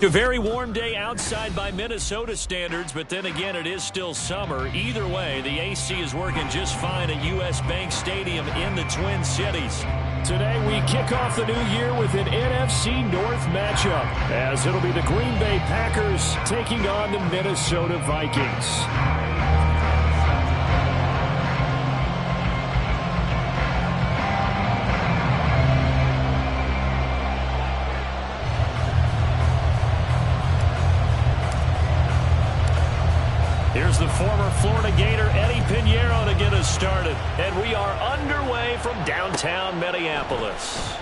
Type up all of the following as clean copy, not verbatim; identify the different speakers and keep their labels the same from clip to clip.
Speaker 1: A very warm day outside by Minnesota standards, but then again, it is still summer. Either way, the AC is working just fine at U.S. Bank Stadium in the Twin Cities.
Speaker 2: Today, we kick off the new year with an NFC North matchup, as it'll be the Green Bay Packers taking on the Minnesota Vikings.
Speaker 1: Here's the former Florida Gator Eddie Pinheiro to get us started. And we are underway from downtown Minneapolis.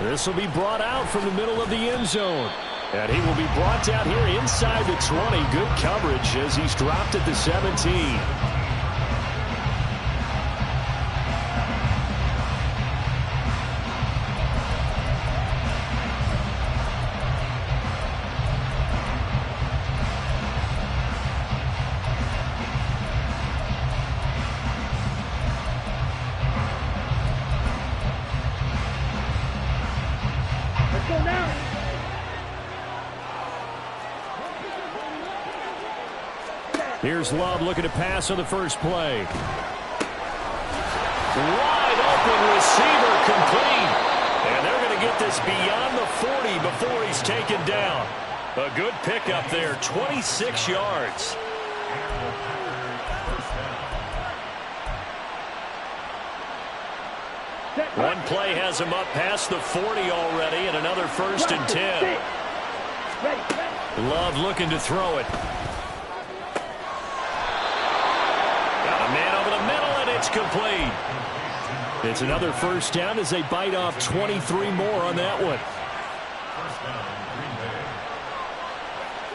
Speaker 2: This will be brought out from the middle of the end zone. And he will be brought down here inside the 20. Good coverage as he's dropped at the 17. Here's Love looking to pass on the first play.
Speaker 1: Wide open receiver complete. And they're going to get this beyond the 40 before he's taken down. A good pickup there, 26 yards. One play has him up past the 40 already, and another 1st and 10. Love looking to throw it. It's complete.
Speaker 2: It's another first down as they bite off 23 more on that one.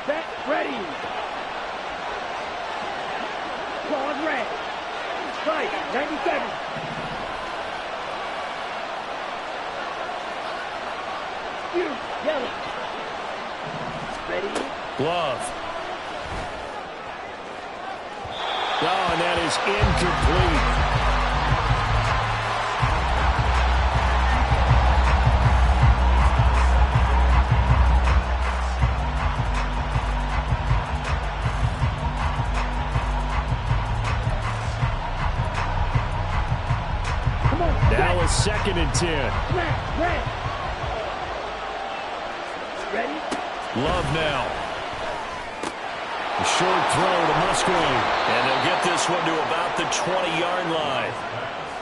Speaker 3: Set, ready. Claws red. Strike, 97. You, yellow. Ready.
Speaker 1: Glove.
Speaker 2: Oh, and that is incomplete. Now a 2nd and 10.
Speaker 3: Ready?
Speaker 1: Love now.
Speaker 2: A short throw to Musgrave.
Speaker 1: And they'll get this one to about the 20-yard line.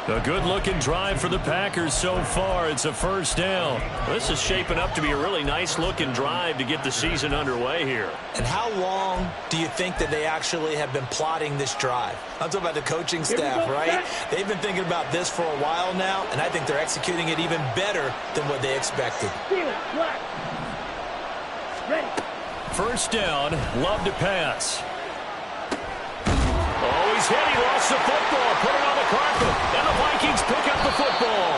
Speaker 1: A good-looking drive for the Packers so far. It's a first down. This is shaping up to be a really nice-looking drive to get the season underway here.
Speaker 4: And how long do you think that they actually have been plotting this drive? I'm talking about the coaching staff, right? They've been thinking about this for a while now, and I think they're executing it even better than what they expected.
Speaker 3: Ready.
Speaker 1: First down, Love to pass. Oh, he's hit. He lost the football. Put it on the carpet. And the Vikings pick up the football.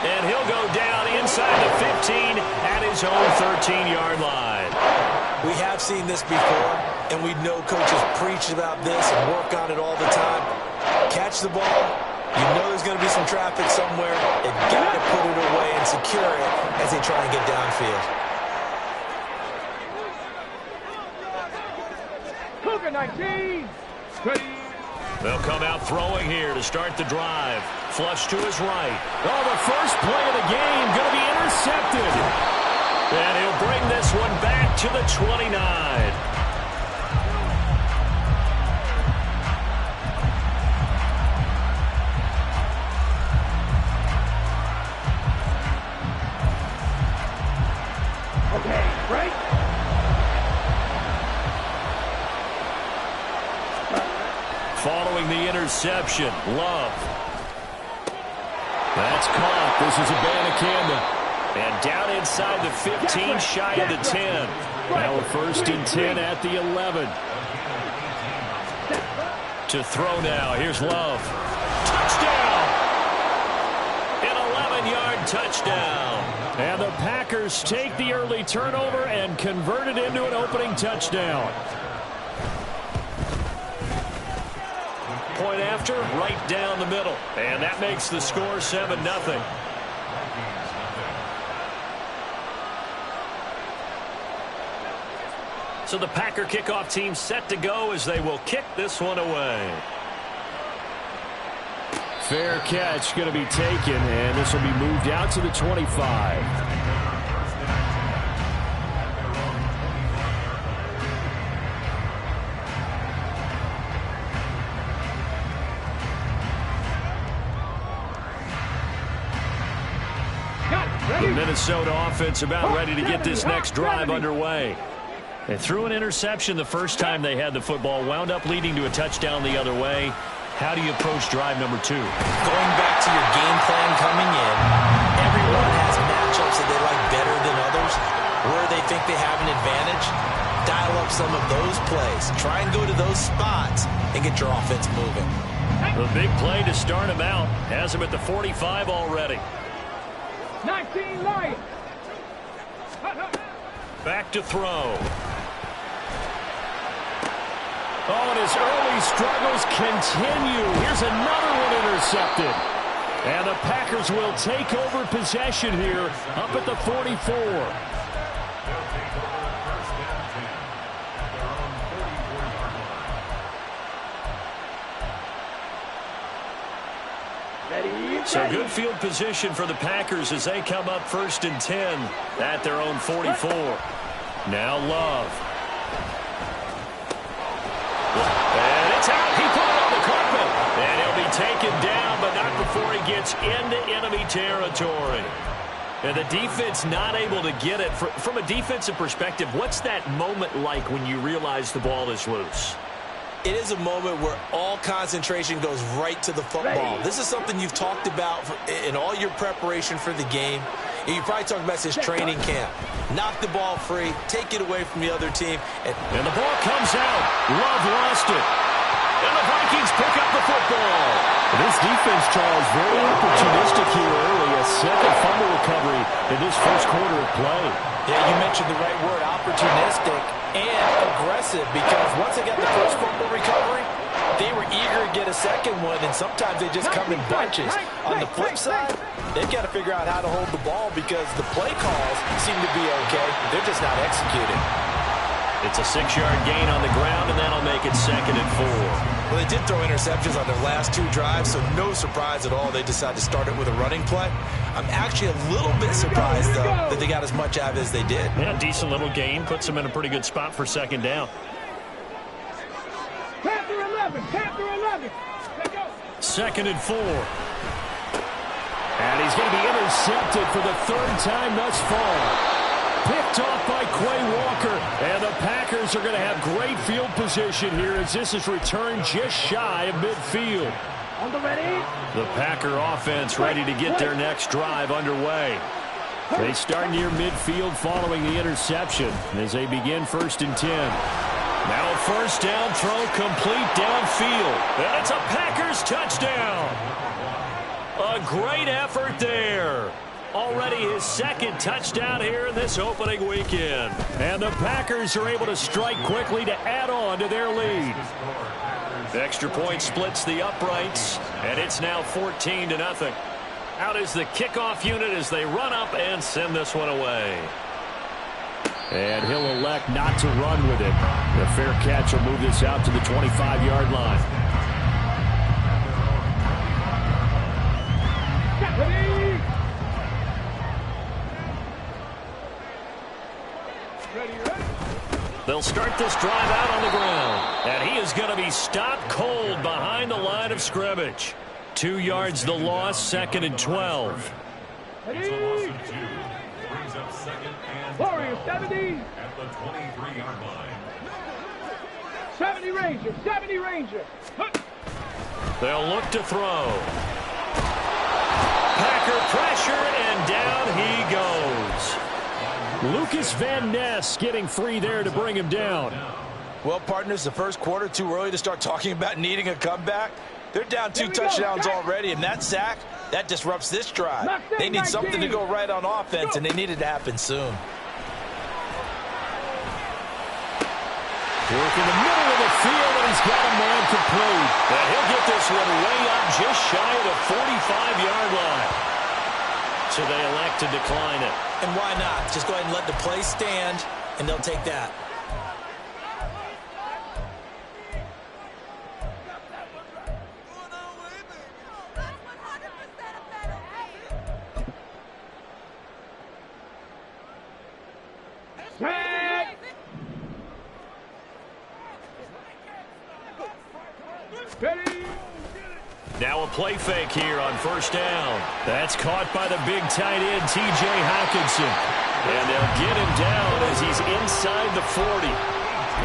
Speaker 1: And he'll go down inside the 15 at his own 13-yard line.
Speaker 4: We have seen this before, and we know coaches preach about this and work on it all the time. Catch the ball. You know there's going to be some traffic somewhere. They've got to put it away and secure it as they try and get downfield.
Speaker 3: 19. Ready.
Speaker 1: They'll come out throwing here to start the drive. Flush to his right.
Speaker 2: Oh, the first play of the game going to be intercepted.
Speaker 1: And he'll bring this one back to the 29. Following the interception, Love.
Speaker 2: That's caught. This is Abanikanda.
Speaker 1: And down inside the 15, shy of the 10.
Speaker 2: Now a 1st and 10 at the 11.
Speaker 1: To throw now. Here's Love. Touchdown! An 11-yard touchdown.
Speaker 2: And the Packers take the early turnover and convert it into an opening touchdown.
Speaker 1: Point after, right down the middle. And that makes the score 7-0. So the Packer kickoff team set to go as they will kick this one away.
Speaker 2: Fair catch going to be taken, and this will be moved out to the 25. The Minnesota offense about ready to get this next drive underway. They threw an interception the first time they had the football, wound up leading to a touchdown the other way. How do you approach drive number 2?
Speaker 4: Going back to your game plan coming in, everyone has matchups that they like better than others. Where they think they have an advantage, dial up some of those plays. Try and go to those spots and get your offense moving.
Speaker 1: The big play to start him out. Has him at the 45 already.
Speaker 3: 19 Lions.
Speaker 1: Back to throw.
Speaker 2: Oh, and his early struggles continue. Here's another one intercepted. And the Packers will take over possession here up at the 44.
Speaker 1: So good field position for the Packers as they come up 1st and 10 at their own 44. Now Love. And it's out. He put it on the carpet. And he'll be taken down, but not before he gets into enemy territory. And the defense not able to get it. From a defensive perspective, what's that moment like when you realize the ball is loose?
Speaker 4: It is a moment where all concentration goes right to the football. This is something you've talked about in all your preparation for the game. And you probably talked about this training camp. Knock the ball free, take it away from the other team.
Speaker 1: And the ball comes out. Love lost it. And the Vikings pick up the football.
Speaker 2: This defense, Charles, very opportunistic here early. A second fumble recovery in this first quarter of play.
Speaker 4: Yeah, you mentioned the right word, opportunistic and aggressive, because once they got the first fumble recovery, they were eager to get a second one, and sometimes they just come in bunches. On the flip side, they've got to figure out how to hold the ball because the play calls seem to be okay. They're just not executing.
Speaker 1: It's a 6-yard gain on the ground, and that'll make it 2nd and 4.
Speaker 4: Well, they did throw interceptions on their last 2 drives, so no surprise at all they decided to start it with a running play. I'm actually a little bit surprised, though, that they got as much out of it as they did.
Speaker 1: Yeah, decent little gain. Puts them in a pretty good spot for 2nd down.
Speaker 3: Panther 11. Panther 11. Let's go.
Speaker 1: 2nd and 4.
Speaker 2: And he's going to be intercepted for the 3rd time thus far. Picked off by Quay Walker, and the Packers are going to have great field position here as this is returned just shy of midfield.
Speaker 3: On the ready.
Speaker 1: The Packer offense ready to get their next drive underway. They start near midfield following the interception as they begin 1st and 10. Now 1st down throw complete downfield. And it's a Packers touchdown. A great effort there. Already his 2nd touchdown here in this opening weekend. And the Packers are able to strike quickly to add on to their lead. The extra point splits the uprights, and it's now 14-0. Out is the kickoff unit as they run up and send this one away.
Speaker 2: And he'll elect not to run with it. The fair catch will move this out to the 25-yard line.
Speaker 1: They'll start this drive out on the ground. And he is going to be stopped cold behind the line of scrimmage. 2 yards the loss, 2nd and 12.
Speaker 3: Warriors 70.
Speaker 5: At the 23-yard line.
Speaker 3: 70 Ranger. 70 Ranger.
Speaker 1: They'll look to throw. Packer pressure, and down he goes.
Speaker 2: Lucas Van Ness getting free there to bring him down.
Speaker 4: Well, partners, the first quarter, too early to start talking about needing a comeback. They're down 2 touchdowns already, and that sack, that disrupts this drive. They need something to go right on offense, and they need it to happen soon.
Speaker 2: Work in the middle of the field, and he's got a man complete.
Speaker 1: And he'll get this one way up just shy of the 45-yard line. So they elect to decline it.
Speaker 4: And why not? Just go ahead and let the play stand, and they'll take that.
Speaker 1: Now a play fake here on first down. That's caught by the big tight end, T.J. Hockenson. And they'll get him down as he's inside the 40.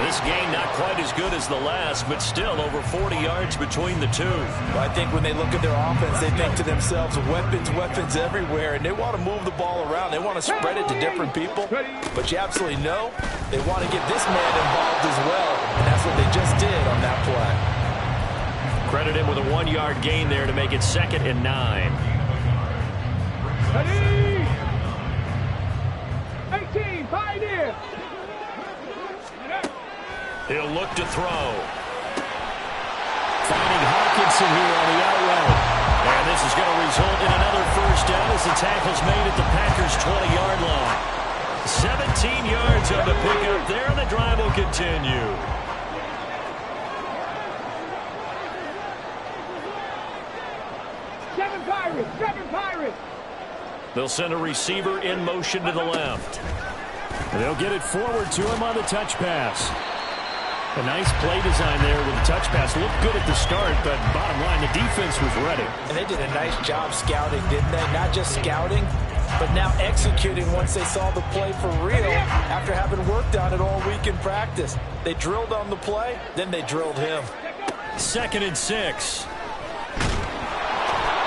Speaker 1: This game not quite as good as the last, but still over 40 yards between the two.
Speaker 4: Well, I think when they look at their offense, they think to themselves, weapons everywhere, and they want to move the ball around. They want to spread it to different people, but you absolutely know they want to get this man involved as well, and that's what they just did on that play.
Speaker 1: Credit him with a 1-yard gain there to make it 2nd and 9.
Speaker 3: 18, Pioneer.
Speaker 1: He'll look to throw.
Speaker 2: Finding Hockenson here on the out route.
Speaker 1: And this is going to result in another first down as the tackle's made at the Packers' 20-yard line. 17 yards on the pickup there, and the drive will continue.
Speaker 3: Seven Pirates.
Speaker 1: They'll send a receiver in motion to the left.
Speaker 2: They'll get it forward to him on the touch pass. A nice play design there with the touch pass. Looked good at the start, but bottom line, the defense was ready.
Speaker 4: And they did a nice job scouting, didn't they? Not just scouting, but now executing once they saw the play for real after having worked on it all week in practice. They drilled on the play, then they drilled him.
Speaker 1: 2nd and 6.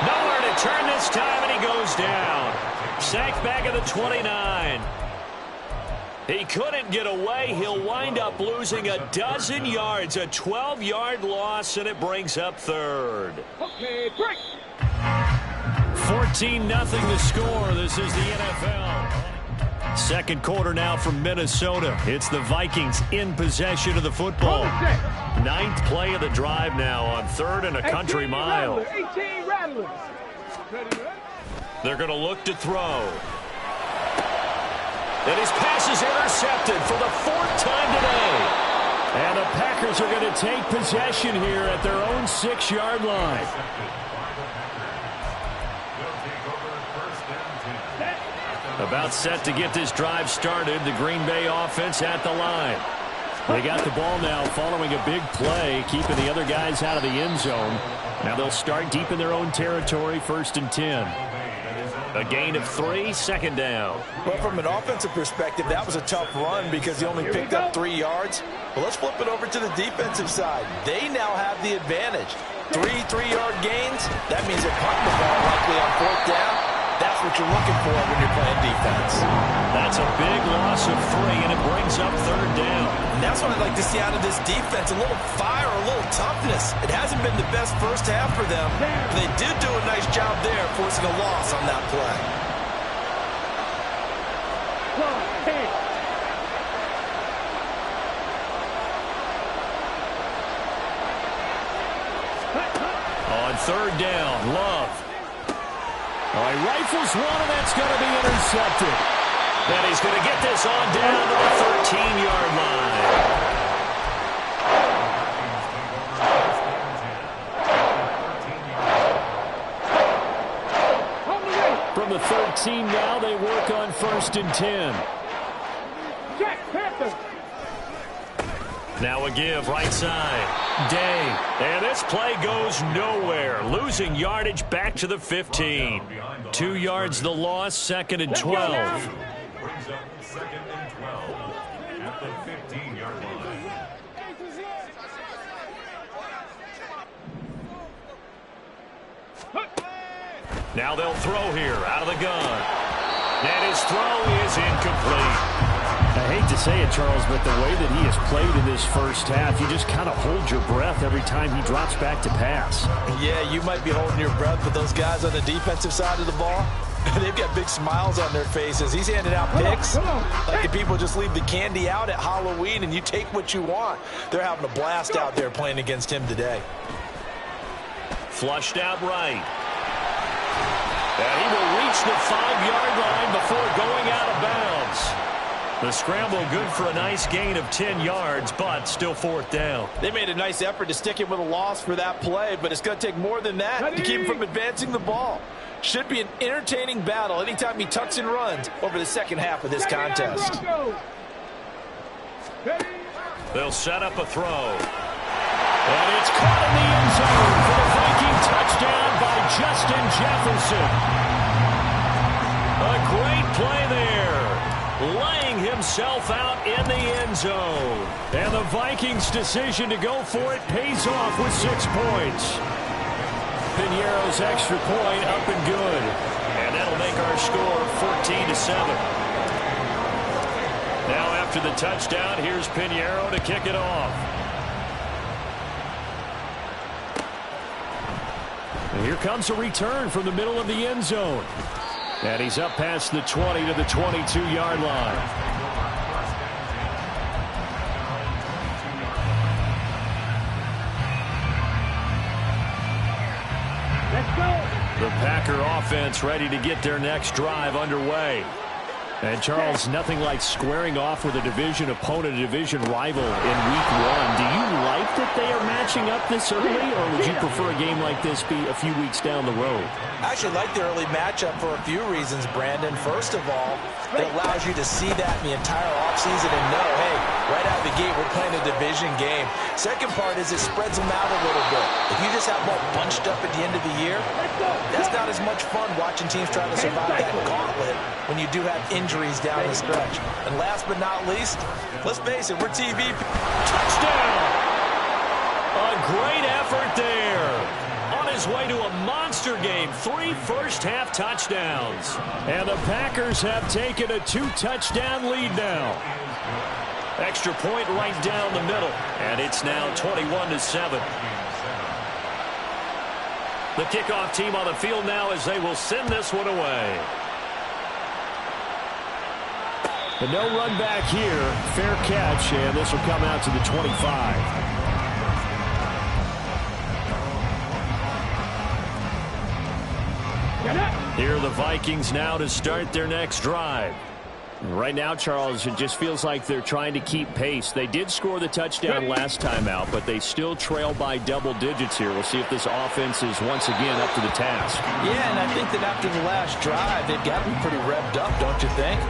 Speaker 1: Nowhere to turn this time, and he goes down. Sacked back at the 29. He couldn't get away. He'll wind up losing a dozen yards, a 12-yard loss, and it brings up 3rd.
Speaker 3: Okay, break.
Speaker 1: 14-0 the score. This is the NFL. Second quarter now from Minnesota. It's the Vikings in possession of the football. 9th play of the drive now on 3rd and a country mile.
Speaker 3: 18 Rattlers.
Speaker 1: They're going to look to throw. And his pass is intercepted for the 4th time today.
Speaker 2: And the Packers are going to take possession here at their own 6-yard line.
Speaker 1: About set to get this drive started. The Green Bay offense at the line.
Speaker 2: They got the ball now following a big play, keeping the other guys out of the end zone. Now they'll start deep in their own territory, 1st and 10.
Speaker 1: A gain of 3, 2nd down.
Speaker 4: Well, from an offensive perspective, that was a tough run because he only picked up 3 yards. Well, let's flip it over to the defensive side. They now have the advantage. 3 3-yard gains. That means they're punting the ball likely on 4th down. That's what you're looking for when you're playing defense.
Speaker 1: That's a big loss of 3, and it brings up 3rd down.
Speaker 4: And that's what I'd like to see out of this defense, a little fire, a little toughness. It hasn't been the best first half for them, but they did do a nice job there forcing a loss on that play.
Speaker 1: On 3rd down, Love.
Speaker 2: He rifles one, and that's going to be intercepted.
Speaker 1: And he's going to get this on down to the 13-yard
Speaker 2: line. From the 13 now, they work on 1st and 10.
Speaker 3: Jack Panther.
Speaker 1: Now a give right side. Day. And this play goes nowhere. Losing yardage back to the 15. 2 yards the loss, 2nd and 12.
Speaker 5: Brings up 2nd and 12 at the 15-yard line.
Speaker 1: Now they'll throw here out of the gun. And his throw is incomplete.
Speaker 2: I hate to say it, Charles, but the way that he has played in this first half, you just kind of hold your breath every time he drops back to pass.
Speaker 4: Yeah, you might be holding your breath, but those guys on the defensive side of the ball, they've got big smiles on their faces. He's handing out picks like the people just leave the candy out at Halloween and you take what you want. They're having a blast out there playing against him today.
Speaker 1: Flushed out right. And he will reach the 5-yard line before going out of bounds. The scramble good for a nice gain of 10 yards, but still 4th down.
Speaker 4: They made a nice effort to stick him with a loss for that play, but it's going to take more than that to keep him from advancing the ball. Should be an entertaining battle anytime he tucks and runs over the second half of this contest.
Speaker 1: They'll set up a throw. And it's caught in the end zone for the Viking touchdown.
Speaker 2: touchdown by Justin Jefferson.
Speaker 1: A great play there, laying himself out in the end zone.
Speaker 2: And the Vikings' decision to go for it pays off with 6 points. Piñeiro's extra point up and good.
Speaker 1: And that'll make our score 14-7. Now after the touchdown, here's Piñeiro to kick it off.
Speaker 2: And here comes a return from the middle of the end zone. And he's up past the 20 to the 22-yard line.
Speaker 3: Let's go.
Speaker 1: The Packer offense ready to get their next drive underway.
Speaker 2: And, Charles, nothing like squaring off with a division opponent, a division rival in Week 1. Do you like that they are matching up this early, or would you prefer a game like this be a few weeks down the road?
Speaker 4: I actually like the early matchup for a few reasons, Brandon. First of all, it allows you to see that in the entire offseason and know, hey, right out of the gate, we're playing a division game. Second part is it spreads them out a little bit. If you just have them all bunched up at the end of the year, that's not as much fun watching teams try to survive that gauntlet when you do have injuries down the stretch. And last but not least, let's face it, we're TV.
Speaker 1: Touchdown! A great effort there. On his way to a monster game, 3 first-half touchdowns.
Speaker 2: And the Packers have taken a 2-touchdown lead now.
Speaker 1: Extra point right down the middle, and it's now 21-7. The kickoff team on the field now as they will send this one away.
Speaker 2: And no run back here. Fair catch, and this will come out to the 25.
Speaker 1: Here are the Vikings now to start their next drive.
Speaker 2: Right now, Charles, it just feels like they're trying to keep pace. They did score the touchdown last time out, but they still trail by double digits here. We'll see if this offense is once again up to the task.
Speaker 4: Yeah, and I think that after the last drive, they've got to be pretty revved up, don't you think?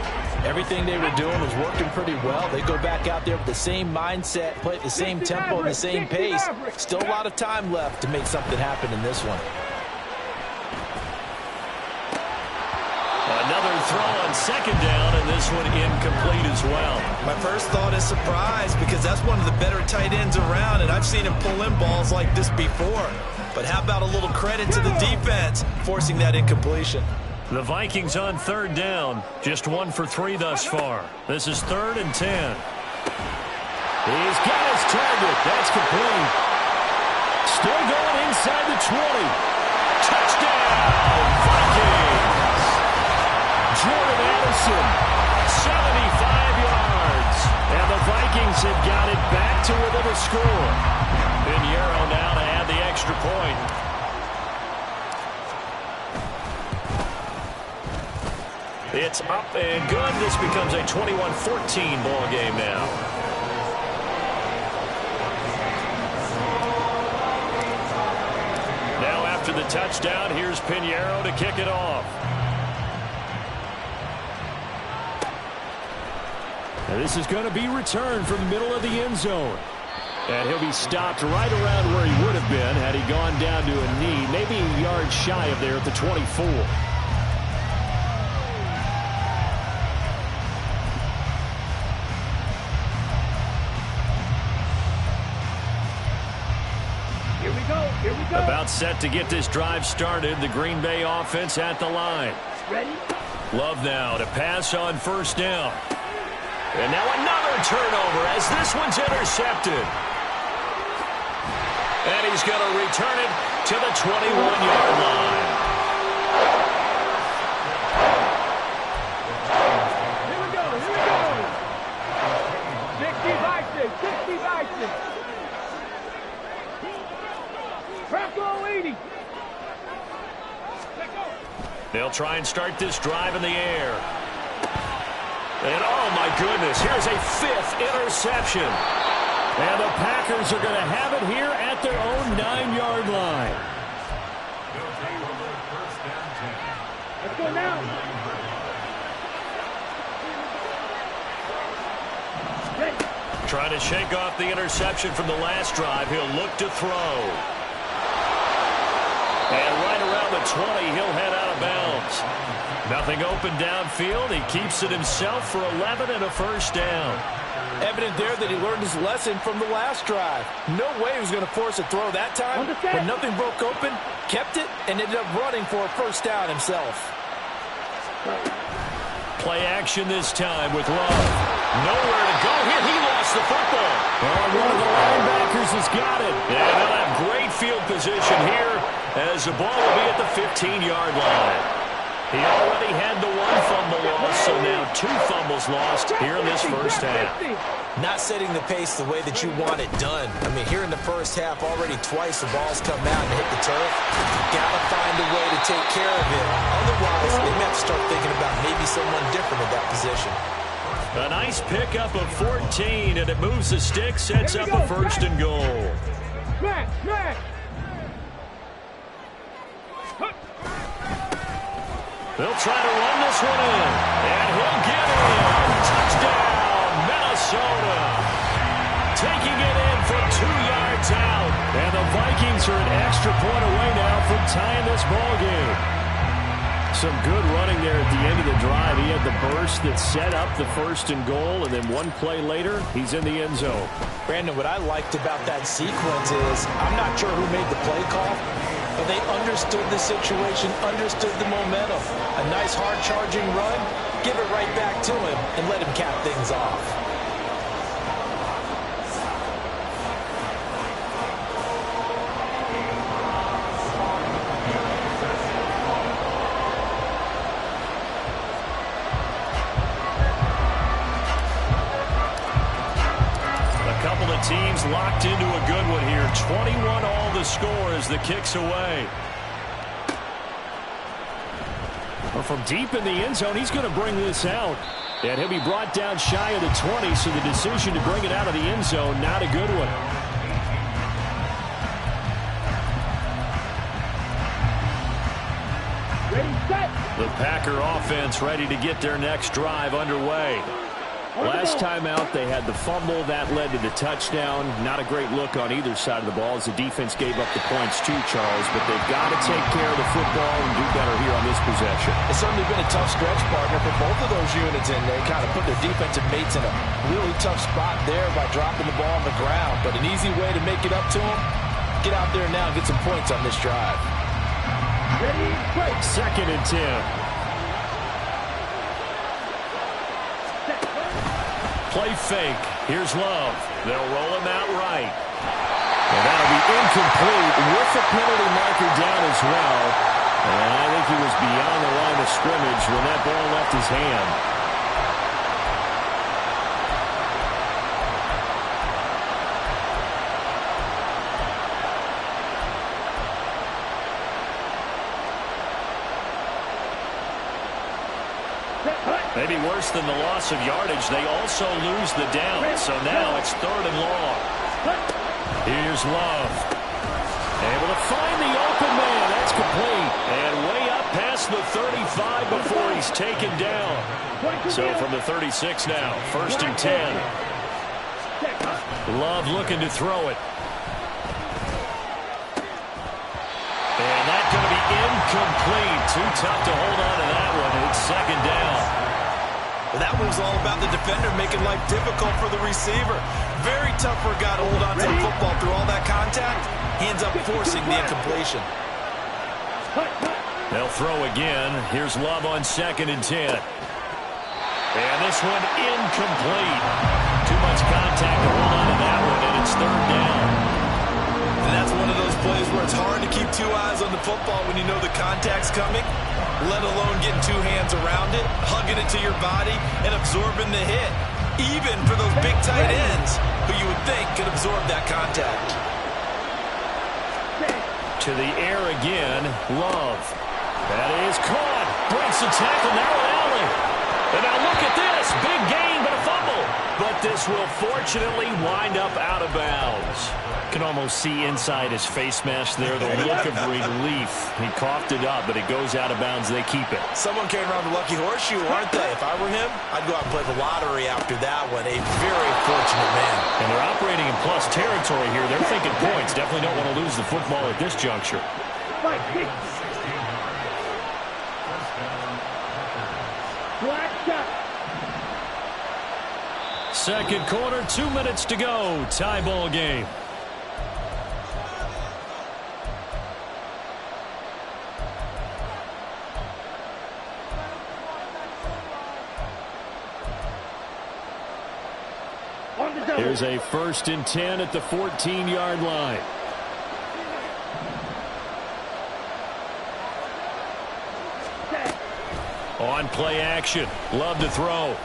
Speaker 4: Everything they were doing was working pretty well. They go back out there with the same mindset, play at the same tempo and the same pace. Still a lot of time left to make something happen in this one.
Speaker 1: Another throw on second down, and this one incomplete as well.
Speaker 4: My first thought is surprise, because that's one of the better tight ends around, and I've seen him pull in balls like this before. But how about a little credit to the defense forcing that incompletion?
Speaker 1: The Vikings on third down, just 1 for 3 thus far. This is 3rd and 10.
Speaker 2: He's got his target. That's complete. Still going inside the 20.
Speaker 1: Touchdown, Vikings!
Speaker 2: Jordan Addison,
Speaker 1: 75 yards.
Speaker 2: and the Vikings have got it back to within a score.
Speaker 1: Piñeiro now to add the extra point. It's up and good. This becomes a 21-14 ball game now. Now after the touchdown, here's Piñeiro to kick it off.
Speaker 2: And this is going to be returned from the middle of the end zone. And he'll be stopped right around where he would have been had he gone down to a knee, maybe a yard shy of there at the 24.
Speaker 3: Here we go. Here we go.
Speaker 1: About set to get this drive started. The Green Bay offense at the line.
Speaker 3: Ready?
Speaker 1: Love now to pass on first down. And now another turnover as this one's intercepted. And he's going to return it to the 21-yard line.
Speaker 3: Here we go. Here we go. 60 Vikings. 60 Vikings. Bronco 80. Let's go.
Speaker 1: They'll try and start this drive in the air. And oh my goodness, here's a 5th interception.
Speaker 2: And the Packers are going to have it here at their own 9-yard line.
Speaker 3: Let's go now. Ready.
Speaker 1: Trying to shake off the interception from the last drive. He'll look to throw. And right around the 20, he'll head out of bounds. Nothing open downfield. He keeps it himself for 11 and a first down.
Speaker 4: Evident there that he learned his lesson from the last drive. No way he was going to force a throw that time. When nothing broke open, kept it, and ended up running for a first down himself.
Speaker 1: Play action this time with Love. Nowhere to go here. He lost the football.
Speaker 2: Oh, one of the linebackers has got it.
Speaker 1: Yeah, they'll have great field position here as the ball will be at the 15-yard line. He already had the one fumble loss, so now 2 fumbles lost here in this first half.
Speaker 4: Not setting the pace the way that you want it done. I mean, here in the first half, already twice the ball's come out and hit the turf. Got to find a way to take care of it. Otherwise, they may have to start thinking about maybe someone different at that position.
Speaker 1: A nice pickup of 14, and it moves the stick, sets up a first and goal.
Speaker 3: Smash, smash.
Speaker 1: They'll try to run this one in, and he'll get it in. Touchdown, Minnesota. Taking it in from 2 yards out.
Speaker 2: And the Vikings are an extra point away now from tying this ball game. Some good running there at the end of the drive. He had the burst that set up the first and goal, and then one play later, he's in the end zone.
Speaker 4: Brandon, what I liked about that sequence is I'm not sure who made the play call, but they understood the situation, understood the momentum. A nice hard-charging run, give it right back to him, and let him cap things off.
Speaker 1: Teams locked into a good one here. 21 all the score as the kick's away.
Speaker 2: Well, from deep in the end zone, he's going to bring this out. And he'll be brought down shy of the 20, so the decision to bring it out of the end zone, not a good one.
Speaker 3: Ready, set.
Speaker 1: The Packer offense ready to get their next drive underway.
Speaker 2: Last time out, they had the fumble. That led to the touchdown. Not a great look on either side of the ball as the defense gave up the points too, Charles. But they've got to take care of the football and do better here on this possession.
Speaker 4: It's certainly been a tough stretch, partner, for both of those units, and they kind of put their defensive mates in a really tough spot there by dropping the ball on the ground. But an easy way to make it up to them, get out there now and get some points on this drive.
Speaker 3: Ready, break.
Speaker 2: 2nd and 10.
Speaker 1: Play fake. Here's Love. They'll roll him out right. And that'll be incomplete with the penalty marker down as well. And I think he was beyond the line of scrimmage when that ball left his hand. Maybe worse than the loss of yardage, they also lose the down. So now it's 3rd and long. Here's Love. Able to find the open man. That's complete. And way up past the 35 before he's taken down. So from the 36 now, 1st and 10. Love looking to throw it. And that's going to be incomplete. Too tough to hold on to that one. It's 2nd down.
Speaker 4: Well, that move's all about the defender making life difficult for the receiver. Very tough for a guy to hold on to the football through all that contact. He ends up forcing the incompletion.
Speaker 1: They'll throw again. Here's Love on 2nd and 10. And this one incomplete. Too much contact to hold on to that one, and it's 3rd down.
Speaker 4: And that's one of those plays where it's hard to keep 2 eyes on the football when you know the contact's coming, let alone getting 2 hands around it, hugging it to your body, and absorbing the hit. Even for those big tight ends who you would think could absorb that contact.
Speaker 1: To the air again, Love. That is caught. Breaks the tackle, now an alley. And now look at this. Big gain, but a fumble. But this will fortunately wind up out of bounds. Can almost see inside his face mask there, the look of relief. He coughed it up, but it goes out of bounds. They keep it.
Speaker 4: Someone came around the lucky horseshoe, aren't they? If I were him, I'd go out and play the lottery after that one. A very fortunate man.
Speaker 1: And they're operating in plus territory here. They're thinking points. Definitely don't want to lose the football at this juncture.
Speaker 3: Fight, 60. Black shot.
Speaker 2: Second quarter, 2 minutes to go. Tie ball game. Here's a 1st and 10 at the 14-yard line. On play action. Love to throw.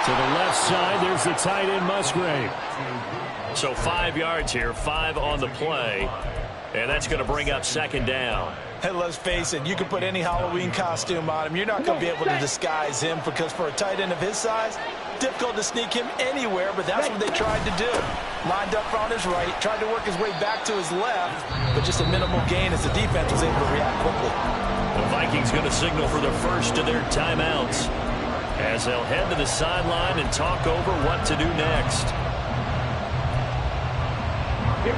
Speaker 2: To the left side, there's the tight end, Musgrave.
Speaker 1: So 5 yards here, 5 on the play. And that's going to bring up 2nd down.
Speaker 4: Hey, let's face it, you can put any Halloween costume on him. You're not going to be able to disguise him because for a tight end of his size, difficult to sneak him anywhere, but that's what they tried to do. Lined up on his right, tried to work his way back to his left, but just a minimal gain as the defense was able to react quickly.
Speaker 1: The Vikings going to signal for the first of their timeouts as they'll head to the sideline and talk over what to do next.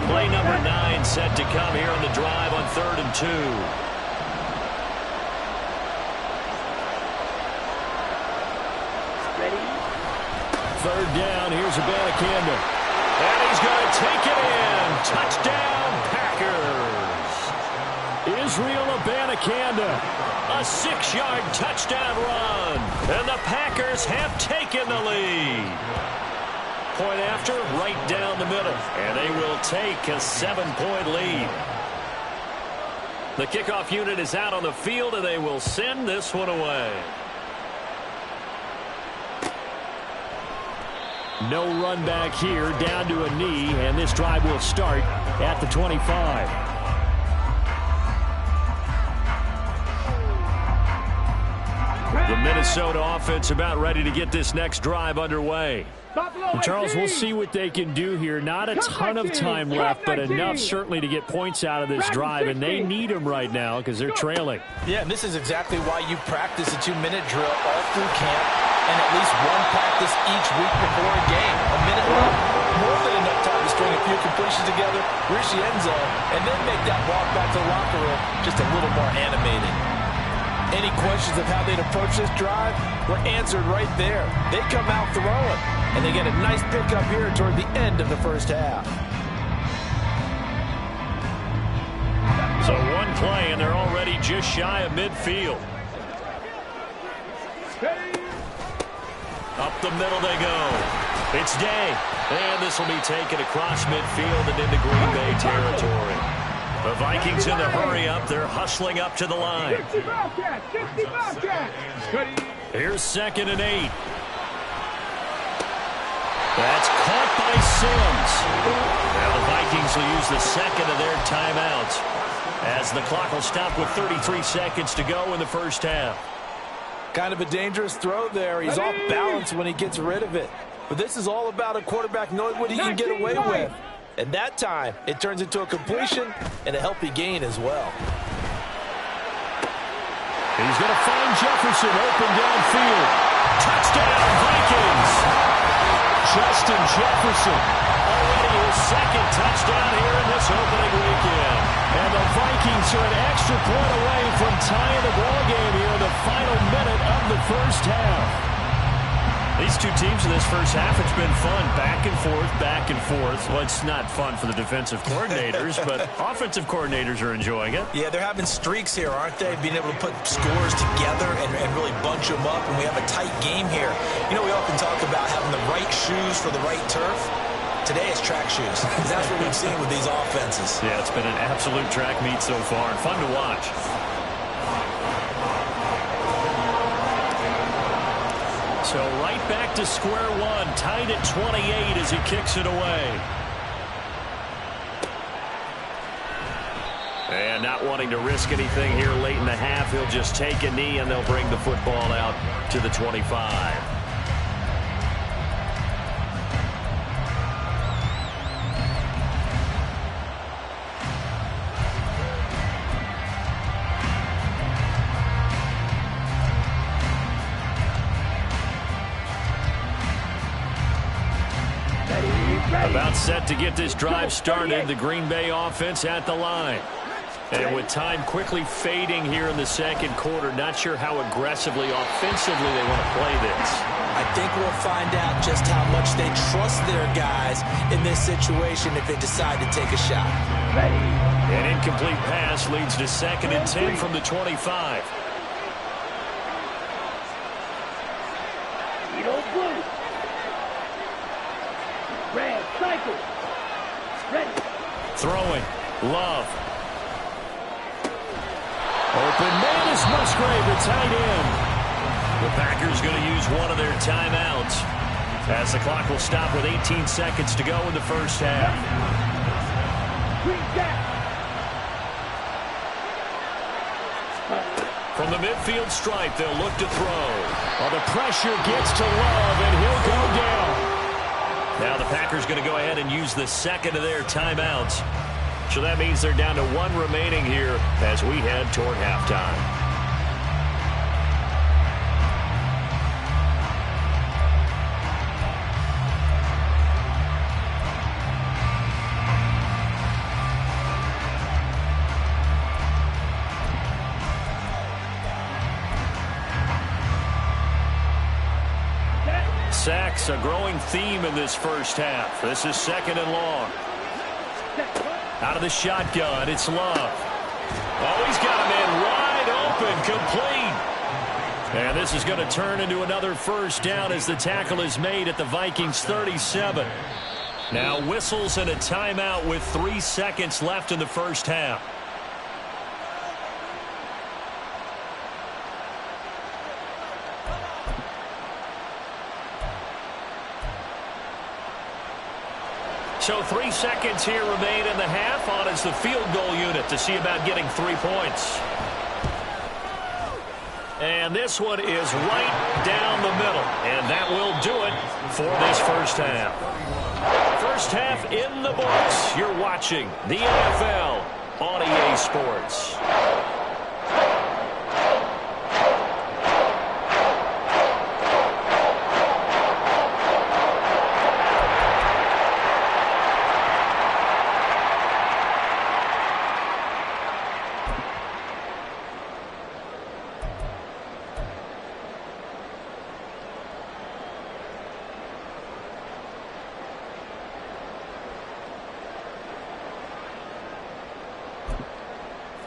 Speaker 1: Play number 9 set to come here on the drive on 3rd and 2.
Speaker 2: Third down, here's Abanikanda. And he's going to take it in. Touchdown, Packers. Israel Abanikanda.
Speaker 1: A 6-yard touchdown run. And the Packers have taken the lead. Point after, right down the middle. And they will take a 7-point lead. The kickoff unit is out on the field, and they will send this one away.
Speaker 2: No run back here, down to a knee, and this drive will start at the 25. The Minnesota offense about ready to get this next drive underway. Charles, we'll see what they can do here. Not a ton of time left, but enough certainly to get points out of this drive, and they need them right now because they're trailing.
Speaker 4: Yeah, and this is exactly why you practice a 2-minute drill all through camp and at least one practice each week before a game. A minute left, more than enough time to string a few completions together, reach the end zone, and then make that walk back to the locker room just a little more animated. Any questions of how they'd approach this drive were answered right there. They come out throwing, and they get a nice pickup here toward the end of the first half.
Speaker 1: So one play, and they're already just shy of midfield. Up the middle they go. It's Day. And this will be taken across midfield and into Green Bay territory. The Vikings in the hurry up. They're hustling up to the line.
Speaker 3: 60 Bobcats, 60 Bobcats.
Speaker 1: Here's 2nd and 8. That's caught by Sims. Now the Vikings will use the second of their timeouts as the clock will stop with 33 seconds to go in the first half.
Speaker 4: Kind of a dangerous throw there. He's off balance when he gets rid of it. But this is all about a quarterback knowing what he can get away with. And that time, it turns into a completion and a healthy gain as well.
Speaker 2: He's going to find Jefferson open downfield.
Speaker 1: Touchdown, Vikings!
Speaker 2: Justin Jefferson.
Speaker 1: Already his 2nd touchdown here in this opening weekend.
Speaker 2: And the Vikings are an extra point away from tying the ball game here in the final minute of the first half.
Speaker 1: These two teams in this first half, it's been fun. Back and forth, back and forth. Well, it's not fun for the defensive coordinators, but offensive coordinators are enjoying it.
Speaker 4: Yeah, they're having streaks here, aren't they? Being able to put scores together and really bunch them up, and we have a tight game here. You know, we often talk about having the right shoes for the right turf. Today it's track shoes. That's what we've seen with these offenses.
Speaker 1: Yeah, it's been an absolute track meet so far, and fun to watch. So right back to square one, tied at 28 as he kicks it away. And not wanting to risk anything here late in the half, he'll just take a knee and they'll bring the football out to the 25. About set to get this drive started. The Green Bay offense at the line. And with time quickly fading here in the second quarter, not sure how aggressively, offensively they want to play this.
Speaker 4: I think we'll find out just how much they trust their guys in this situation if they decide to take a shot.
Speaker 1: An incomplete pass leads to 2nd and 10 from the 25.
Speaker 3: Blue. Red, cycle. Ready.
Speaker 1: Throwing. Love.
Speaker 2: Open man is Musgrave, the tight end.
Speaker 1: The Packers going to use one of their timeouts as the clock will stop with 18 seconds to go in the first half. From the midfield stripe, they'll look to throw.
Speaker 2: Well, the pressure gets to Love, and he'll go down.
Speaker 1: Now the Packers going to go ahead and use the second of their timeouts. So that means they're down to one remaining here as we head toward halftime. Sacks, a growing theme in this first half. This is 2nd and long. Out of the shotgun, it's Love. Oh, he's got a man wide open, complete. And this is going to turn into another first down as the tackle is made at the Vikings 37. Now whistles and a timeout with 3 seconds left in the first half. So 3 seconds here remain in the half. On is the field goal unit to see about getting 3 points. And this one is right down the middle. And that will do it for this first half. First half in the books. You're watching the NFL on EA Sports.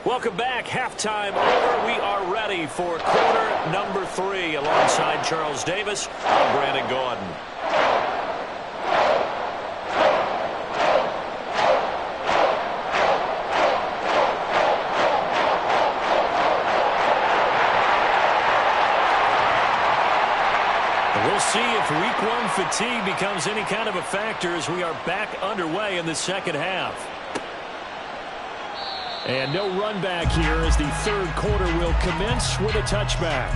Speaker 1: Welcome back. Halftime over. We are ready for quarter number 3. Alongside Charles Davis, I'm Brandon Gaudin. We'll see if week 1 fatigue becomes any kind of a factor as we are back underway in the second half.
Speaker 2: And no run back here as the third quarter will commence with a touchback.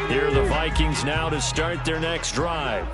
Speaker 1: Here are the Vikings now to start their next drive.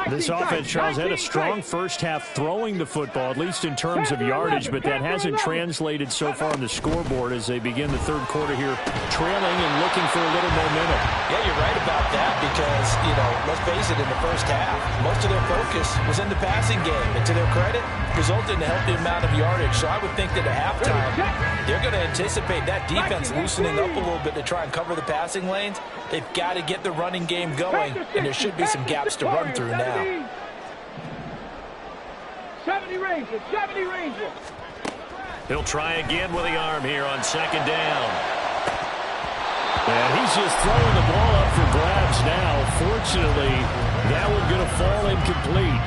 Speaker 2: This offense, Charles, had a strong first half throwing the football, at least in terms of yardage, but that hasn't translated so far on the scoreboard as they begin the third quarter here, trailing and looking for a little momentum.
Speaker 4: Yeah, you're right about that because, let's face it, in the first half, most of their focus was in the passing game. And to their credit, resulted in a healthy amount of yardage. So I would think that at halftime, they're going to anticipate that defense loosening up a little bit to try and cover the passing lanes. They've got to get the running game going, and there should be some gaps to run through now.
Speaker 3: 70 Rangers, 70 Rangers.
Speaker 1: He'll try again with the arm here on second down.
Speaker 2: And he's just throwing the ball up for grabs now. Fortunately, that one's going to fall incomplete.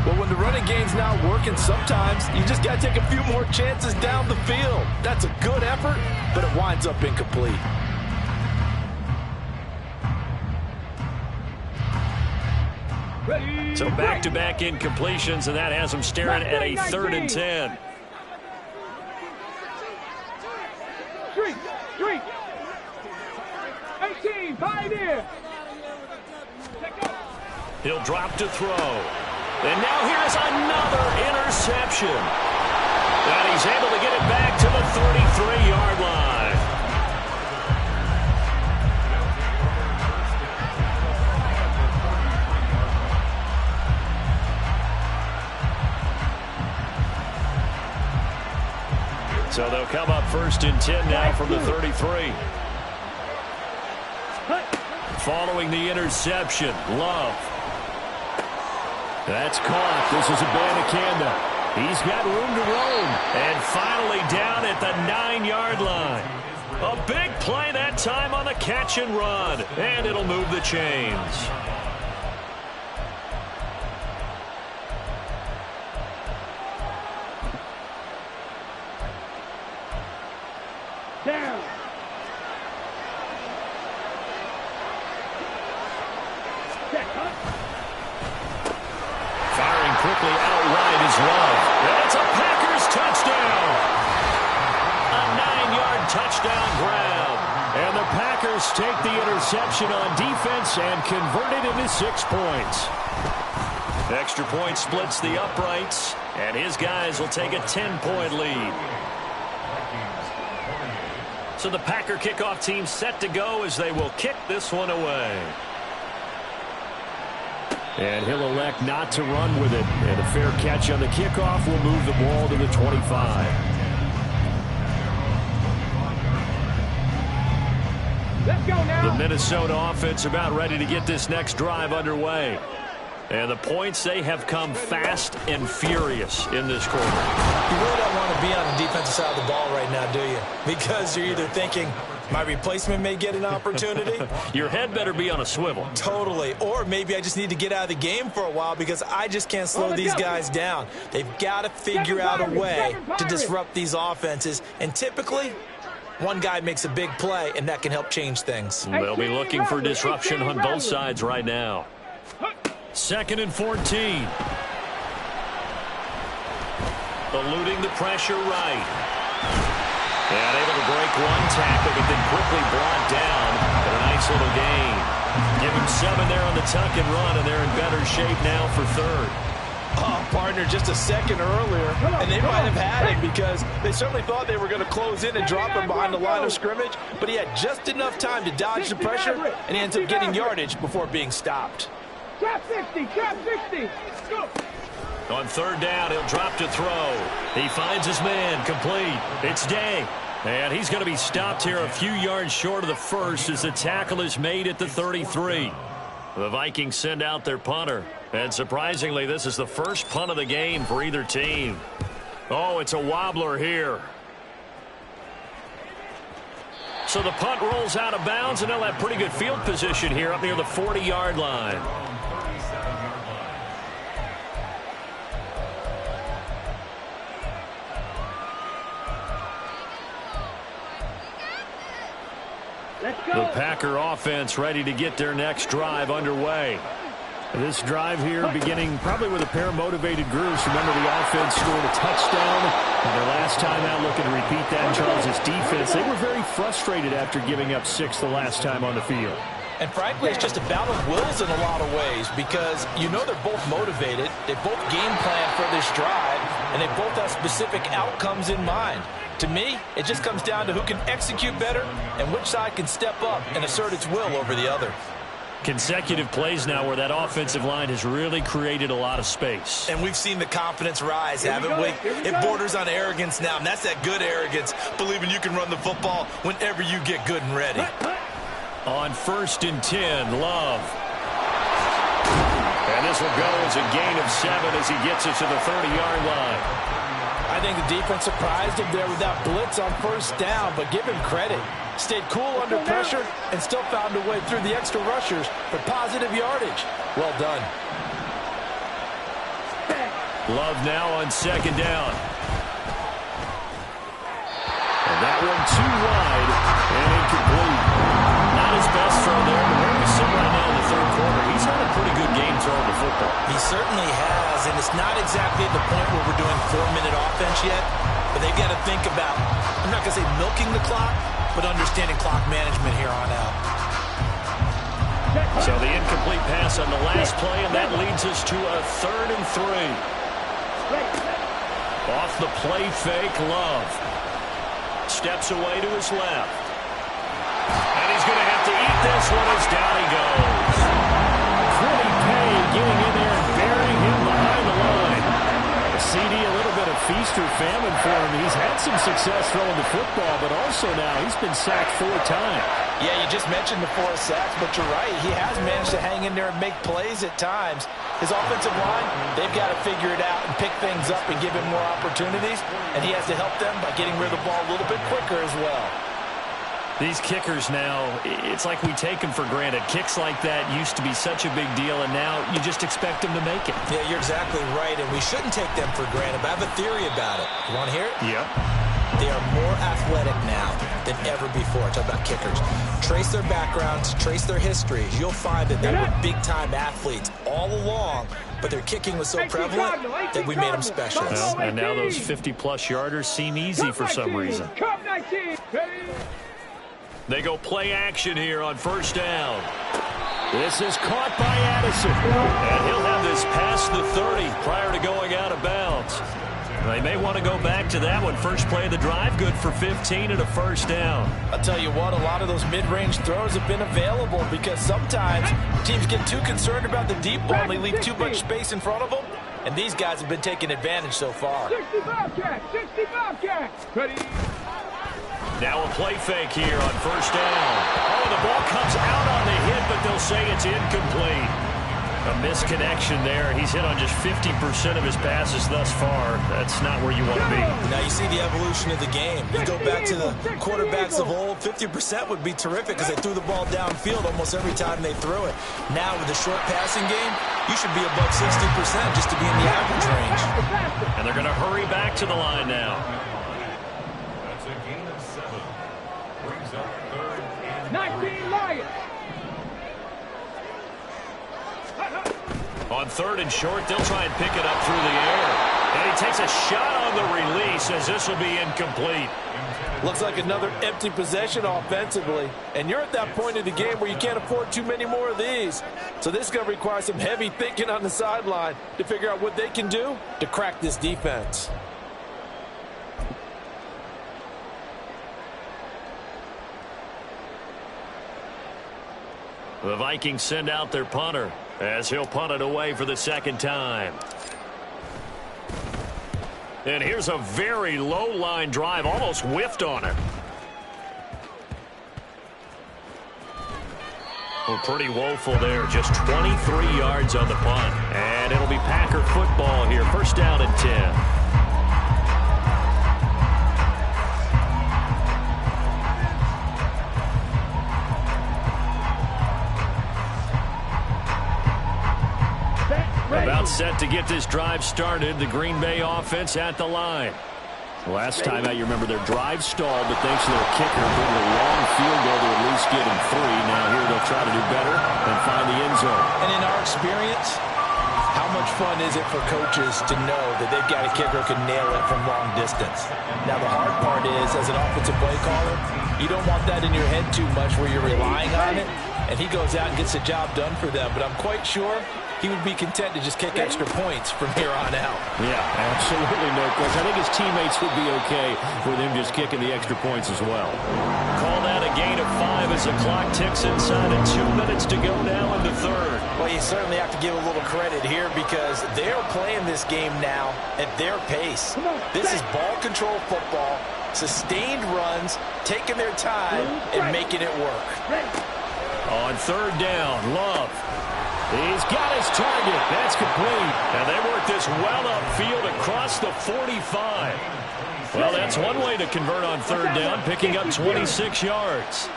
Speaker 4: Well, when the running game's not working, sometimes you just got to take a few more chances down the field. That's a good effort, but it winds up incomplete.
Speaker 1: So back-to-back incompletions, and that has them staring at a 3rd and 10.
Speaker 3: 3. 18, Pioneer.
Speaker 1: He'll drop to throw. And now here's another interception. And he's able to get it back to the 33-yard line. So they'll come up 1st and 10 now from the 33. Following the interception, Love. That's caught. This is Abanikanda. He's got room to roam. And finally down at the 9-yard line. A big play that time on the catch and run. And it'll move the chains.
Speaker 3: Down.
Speaker 1: Firing quickly out wide is Love. That's a Packers touchdown. A 9-yard touchdown grab.
Speaker 2: And the Packers take the interception on defense and convert it into 6 points.
Speaker 1: Extra point splits the uprights, and his guys will take a 10-point lead. So the Packer kickoff team set to go as they will kick this one away.
Speaker 2: And he'll elect not to run with it. And a fair catch on the kickoff will move the ball to the 25.
Speaker 3: Let's go now.
Speaker 1: The Minnesota offense about ready to get this next drive underway. And the points, they have come fast and furious in this quarter.
Speaker 4: You really don't want to be on the defensive side of the ball right now, do you? Because you're either thinking, my replacement may get an opportunity.
Speaker 1: Your head better be on a swivel.
Speaker 4: Totally. Or maybe I just need to get out of the game for a while because I just can't slow these guys down. They've got to figure out a way to disrupt these offenses. And typically, one guy makes a big play, and that can help change things.
Speaker 1: They'll be looking for disruption on both sides right now. 2nd and 14. Eluding the pressure right. And able to break one tackle, but then quickly brought down. But a nice little gain. Give him 7 there on the tuck and run, and they're in better shape now for 3rd.
Speaker 6: Oh, partner, just a second earlier, and they might have had him because they certainly thought they were going to close in and drop him behind the line of scrimmage, but he had just enough time to dodge the pressure, and he ends up getting yardage before being stopped.
Speaker 3: Trap 60, trap 60. Go.
Speaker 1: On 3rd down, he'll drop to throw. He finds his man, complete. It's Day. And he's going to be stopped here a few yards short of the first as the tackle is made at the 33. The Vikings send out their punter. And surprisingly, this is the first punt of the game for either team. Oh, it's a wobbler here. So the punt rolls out of bounds, and they'll have pretty good field position here up near the 40-yard line. The Packer offense ready to get their next drive underway.
Speaker 2: This drive here beginning probably with a pair of motivated groups. Remember, the offense scored a touchdown. And their last time out looking to repeat that in Charles' defense. They were very frustrated after giving up 6 the last time on the field.
Speaker 6: And frankly, it's just a battle of wills in a lot of ways because you know they're both motivated. They both game plan for this drive, and they both have specific outcomes in mind. To me, it just comes down to who can execute better and which side can step up and assert its will over the other.
Speaker 1: Consecutive plays now where that offensive line has really created a lot of space.
Speaker 4: And we've seen the confidence rise, haven't we? It borders on arrogance now, and that's that good arrogance, believing you can run the football whenever you get good and ready.
Speaker 1: On 1st and 10, Love. And this will go as a gain of 7 as he gets it to the 30-yard line.
Speaker 6: I think the defense surprised him there with that blitz on 1st down, but give him credit. Stayed cool under pressure and still found a way through the extra rushers for positive yardage. Well done.
Speaker 1: Love now on 2nd down. And that one too wide and incomplete. Not his best throw there, but where we sit right now in the 3rd quarter, he's had a pretty good game throwing the football.
Speaker 4: He certainly has, and it's not exactly at the point where we're doing 4-minute offense yet, but they've got to think about, I'm not going to say milking the clock, but understanding clock management here on out.
Speaker 1: So the incomplete pass on the last play, and that leads us to a 3rd and 3. Off the play fake, Love. Steps away to his left. And he's going to have to eat this one as down he goes.
Speaker 2: Freddie Payne getting in there and burying him behind the line. The CD, a little bit of feast or famine for him. He's had some success throwing the football, but also now he's been sacked 4 times.
Speaker 6: Yeah, you just mentioned the 4 sacks, but you're right. He has managed to hang in there and make plays at times. His offensive line, they've got to figure it out and pick things up and give him more opportunities, and he has to help them by getting rid of the ball a little bit quicker as well.
Speaker 1: These kickers now, it's like we take them for granted. Kicks like that used to be such a big deal, and now you just expect them to make it.
Speaker 4: Yeah, you're exactly right, and we shouldn't take them for granted, but I have a theory about it. You want to hear it?
Speaker 1: Yep.
Speaker 4: They are more athletic now than ever before. Talk about kickers. Trace their backgrounds, trace their histories. You'll find that they were big-time athletes all along, but their kicking was so prevalent that we made them specialists.
Speaker 1: Well, and now those 50-plus yarders seem easy for some reason. They go play action here on first down.
Speaker 2: This is caught by Addison.
Speaker 1: And he'll have this past the 30 prior to going out of bounds. They may want to go back to that one. First play of the drive, good for 15 and a first down.
Speaker 6: I'll tell you what, a lot of those mid-range throws have been available because sometimes teams get too concerned about the deep ball and they leave too much space in front of them. And these guys have been taking advantage so far.
Speaker 3: 65 catch. Ready.
Speaker 1: Now a play fake here on first down. Oh, the ball comes out on the hit, but they'll say it's incomplete. A misconnection there. He's hit on just 50% of his passes thus far. That's not where you want to be.
Speaker 4: Now you see the evolution of the game. You go back to the quarterbacks of old, 50% would be terrific because they threw the ball downfield almost every time they threw it. Now with the short passing game, you should be above 60% just to be in the average range.
Speaker 1: And they're going to hurry back to the line now.
Speaker 5: That's a gain of 7. Brings up 3rd and
Speaker 3: 19 Lions.
Speaker 1: On 3rd and short, they'll try and pick it up through the air. And he takes a shot on the release as this will be incomplete.
Speaker 6: Looks like another empty possession offensively. And you're at that point in the game where you can't afford too many more of these. So this is going to require some heavy thinking on the sideline to figure out what they can do to crack this defense.
Speaker 1: The Vikings send out their punter as he'll punt it away for the second time. And here's a very low line drive, almost whiffed on it. Well, pretty woeful there, just 23 yards on the punt. And it'll be Packer football here, first down and 10. About set to get this drive started. The Green Bay offense at the line.
Speaker 2: Last time out, you remember their drive stalled, but thanks to their kicker, putting a long field goal to at least get him 3. Now here they'll try to do better and find the end zone.
Speaker 6: And in our experience, how much fun is it for coaches to know that they've got a kicker who can nail it from long distance? Now the hard part is, as an offensive play caller, you don't want that in your head too much where you're relying on it, and he goes out and gets the job done for them. But I'm quite sure he would be content to just kick extra points from here on out.
Speaker 2: Yeah, absolutely no question. I think his teammates would be okay with him just kicking the extra points as well.
Speaker 1: Call that a gain of 5 as the clock ticks inside of 2 minutes to go now in the 3rd.
Speaker 6: Well, you certainly have to give a little credit here because they're playing this game now at their pace. This is ball control football, sustained runs, taking their time, and making it work.
Speaker 1: On 3rd down, Love.
Speaker 2: He's got his target. That's complete.
Speaker 1: And they work this well upfield across the 45. Well, that's one way to convert on 3rd down, picking up 26 yards.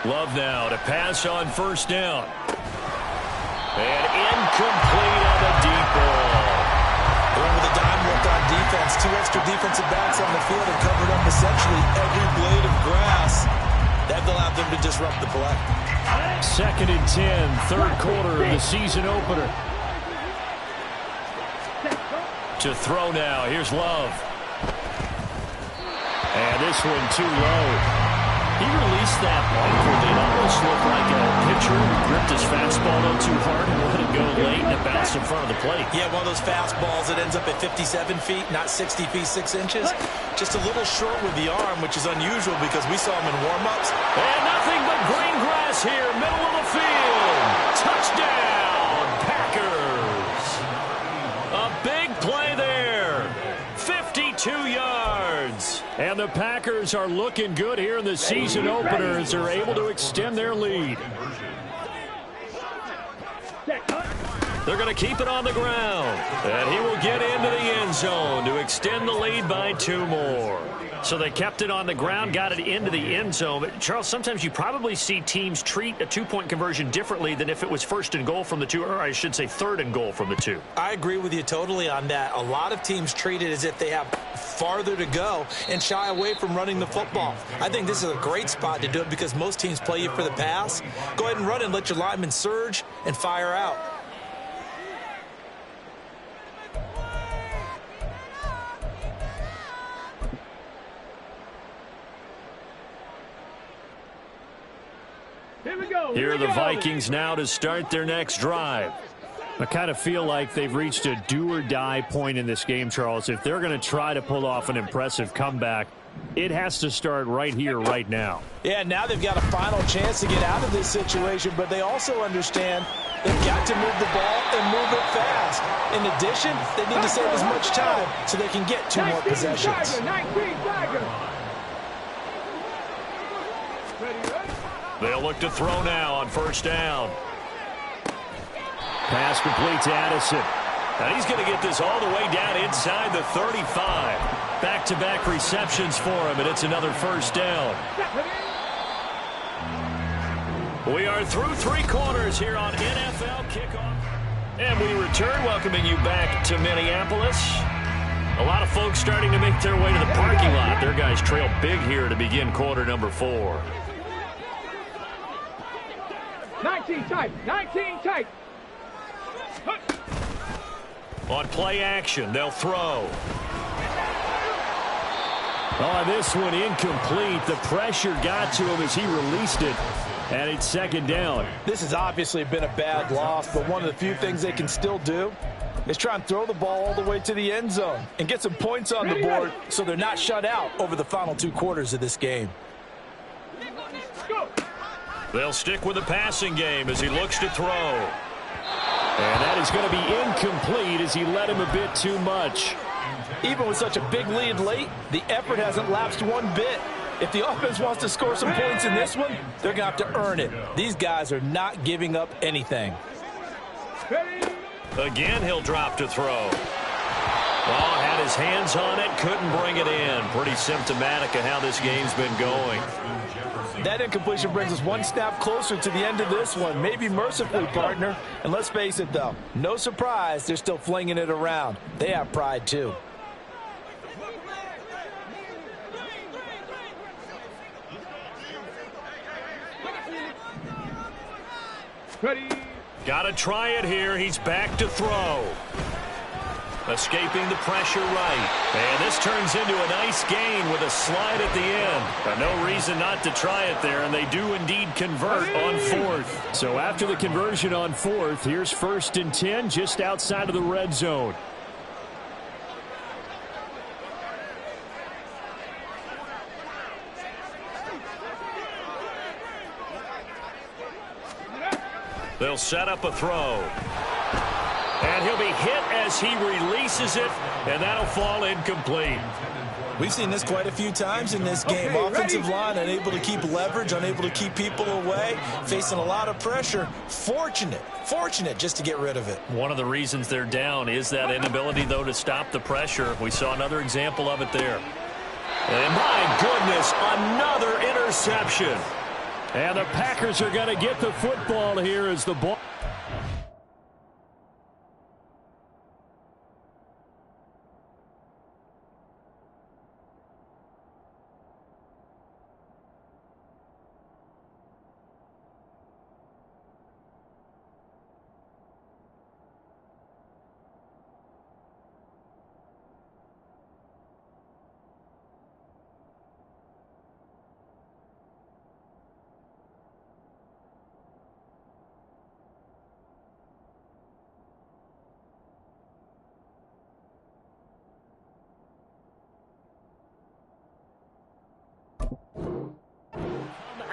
Speaker 1: Love now to pass on 1st down. And incomplete on the deep ball.
Speaker 4: Going with a dime look on defense. 2 extra defensive backs on the field and covered up essentially every blade of grass. That allowed them to disrupt the play.
Speaker 2: 2nd and 10, 3rd quarter of the season opener.
Speaker 1: To throw now, here's Love. And this one too low. He released that ball. It almost looked like a pitcher who gripped his fastball up too hard and let it go late and it bounced in front of the plate.
Speaker 4: Yeah, one of those fastballs that ends up at 57 feet, not 60 feet, 6 inches. Just a little short with the arm, which is unusual because we saw him in warm-ups.
Speaker 1: And nothing but green grass here, middle of the field. Touchdown, Packers. A big play there. 2 yards.
Speaker 2: And the Packers are looking good here in the season opener as they're able to extend their lead.
Speaker 1: They're going to keep it on the ground. And he will get into the end zone to extend the lead by 2 more. So they kept it on the ground, got it into the end zone. But Charles, sometimes you probably see teams treat a 2-point conversion differently than if it was 1st and goal from the 2, or I should say 3rd and goal from the 2.
Speaker 4: I agree with you totally on that. A lot of teams treat it as if they have farther to go and shy away from running the football. I think this is a great spot to do it because most teams play you for the pass. Go ahead and run and let your linemen surge and fire out.
Speaker 1: Here are the Vikings now to start their next drive.
Speaker 2: I kind of feel like they've reached a do-or-die point in this game, Charles. If they're going to try to pull off an impressive comeback, it has to start right here, right now.
Speaker 6: Yeah, now they've got a final chance to get out of this situation, but they also understand they've got to move the ball and move it fast. In addition, they need to save as much time so they can get 2 more possessions.
Speaker 3: 19 Tiger.
Speaker 1: They'll look to throw now on 1st down.
Speaker 2: Pass complete to Addison.
Speaker 1: Now he's going to get this all the way down inside the 35. Back-to-back receptions for him, and it's another 1st down. We are through 3 quarters here on NFL Kickoff. And we return, welcoming you back to Minneapolis. A lot of folks starting to make their way to the parking lot. Their guys trail big here to begin quarter number 4.
Speaker 3: 19 tight. 19 tight.
Speaker 1: On play action, they'll throw.
Speaker 2: Oh, this one incomplete. The pressure got to him as he released it, and it's 2nd down.
Speaker 6: This has obviously been a bad loss, but one of the few things they can still do is try and throw the ball all the way to the end zone and get some points on the board so they're not shut out over the final 2 quarters of this game.
Speaker 1: They'll stick with the passing game as he looks to throw.
Speaker 2: And that is going to be incomplete as he led him a bit too much.
Speaker 6: Even with such a big lead late, the effort hasn't lapsed one bit. If the offense wants to score some points in this one, they're going to have to earn it. These guys are not giving up anything.
Speaker 1: Again, he'll drop to throw. Oh, had his hands on it, couldn't bring it in. Pretty symptomatic of how this game's been going.
Speaker 6: That incompletion brings us 1 snap closer to the end of this one. Maybe mercifully, partner. And let's face it, though, no surprise they're still flinging it around. They have pride, too.
Speaker 3: Ready.
Speaker 1: Got to try it here. He's back to throw. Escaping the pressure right. And this turns into a nice gain with a slide at the end. No reason not to try it there, and they do indeed convert on 4th.
Speaker 2: So after the conversion on 4th, here's 1st and 10 just outside of the red zone.
Speaker 1: They'll set up a throw. And he'll be hit as he releases it, and that'll fall incomplete.
Speaker 4: We've seen this quite a few times in this game. Offensive line unable to keep leverage, unable to keep people away, facing a lot of pressure. Fortunate just to get rid of it.
Speaker 1: One of the reasons they're down is that inability, though, to stop the pressure. We saw another example of it there. And my goodness, another interception.
Speaker 2: And the Packers are going to get the football here as the ball.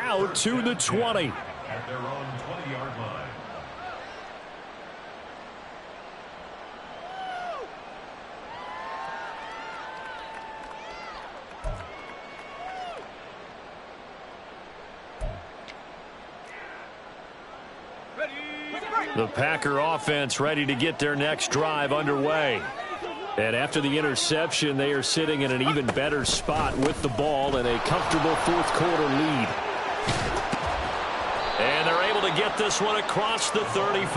Speaker 2: Out to the 20.
Speaker 5: At their own 20-yard line.
Speaker 1: The Packer offense ready to get their next drive underway. And after the interception, they are sitting in an even better spot with the ball and a comfortable fourth quarter lead. And they're able to get this one across the 35.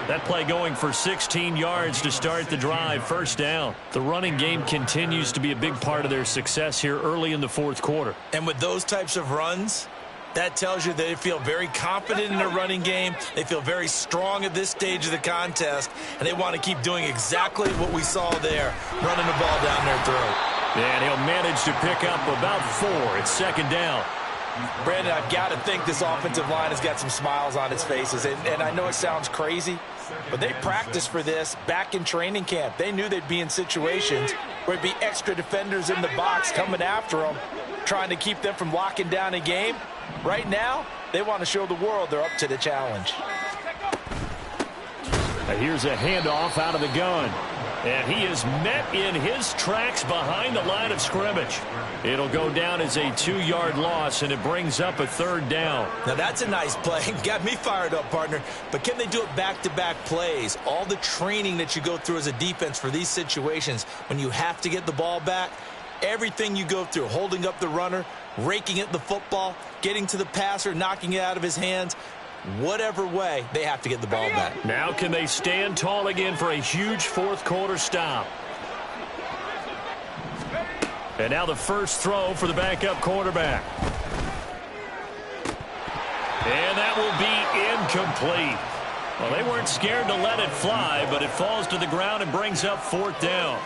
Speaker 1: That play going for 16 yards to start the drive. First down. The running game continues to be a big part of their success here early in the fourth quarter.
Speaker 4: And with those types of runs, that tells you they feel very confident in their running game. They feel very strong at this stage of the contest, and they want to keep doing exactly what we saw there, running the ball down their throat.
Speaker 1: And he'll manage to pick up about 4. It's second down.
Speaker 6: Brandon, I've got to think this offensive line has got some smiles on its faces. And I know it sounds crazy, but they practiced for this back in training camp. They knew they'd be in situations where there'd be extra defenders in the box coming after them, trying to keep them from locking down a game. Right now, they want to show the world they're up to the challenge.
Speaker 2: Here's a handoff out of the gun.
Speaker 1: And he is met in his tracks behind the line of scrimmage. It'll go down as a 2-yard loss, and it brings up a third down.
Speaker 4: Now, that's a nice play. Got me fired up, partner. But can they do it back-to-back plays? All the training that you go through as a defense for these situations, when you have to get the ball back, everything you go through, holding up the runner, raking at the football, getting to the passer, knocking it out of his hands, whatever way, they have to get the ball back.
Speaker 1: Now can they stand tall again for a huge fourth quarter stop? And now the first throw for the backup quarterback. And that will be incomplete. Well, they weren't scared to let it fly, but it falls to the ground and brings up fourth down.